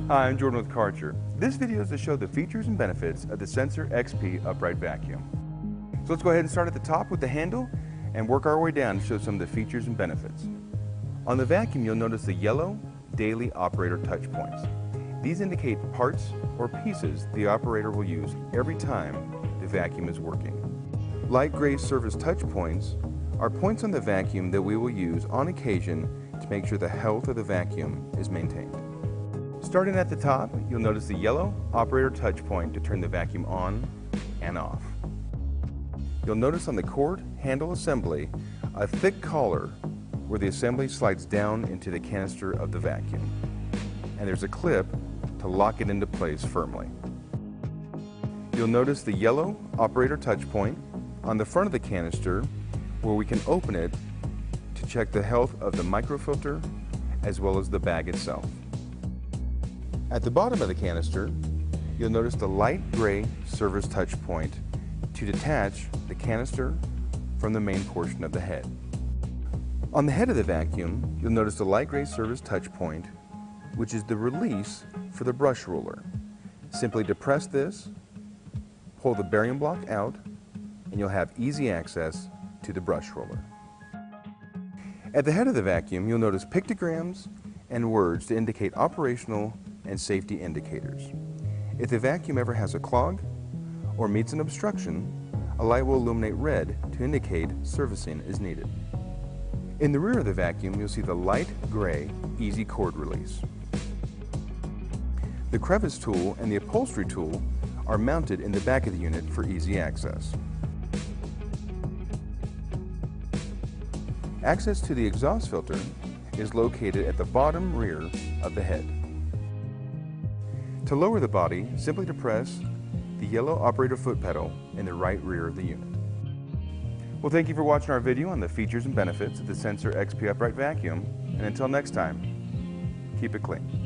Hi, I'm Jordan with Karcher. This video is to show the features and benefits of the Sensor XP upright vacuum. So let's go ahead and start at the top with the handle and work our way down to show some of the features and benefits. On the vacuum, you'll notice the yellow daily operator touch points. These indicate parts or pieces the operator will use every time the vacuum is working. Light gray service touch points are points on the vacuum that we will use on occasion to make sure the health of the vacuum is maintained. Starting at the top, you'll notice the yellow operator touch point to turn the vacuum on and off. You'll notice on the cord handle assembly a thick collar where the assembly slides down into the canister of the vacuum. And there's a clip to lock it into place firmly. You'll notice the yellow operator touch point on the front of the canister where we can open it to check the health of the microfilter as well as the bag itself. At the bottom of the canister, you'll notice the light gray service touch point to detach the canister from the main portion of the head. On the head of the vacuum, you'll notice the light gray service touch point, which is the release for the brush roller. Simply depress this, pull the bearing block out, and you'll have easy access to the brush roller. At the head of the vacuum, you'll notice pictograms and words to indicate operational and safety indicators. If the vacuum ever has a clog or meets an obstruction, a light will illuminate red to indicate servicing is needed. In the rear of the vacuum, you'll see the light gray easy cord release. The crevice tool and the upholstery tool are mounted in the back of the unit for easy access. Access to the exhaust filter is located at the bottom rear of the head. To lower the body, simply depress the yellow operator foot pedal in the right rear of the unit. Well, thank you for watching our video on the features and benefits of the Sensor XP upright vacuum, and until next time, keep it clean.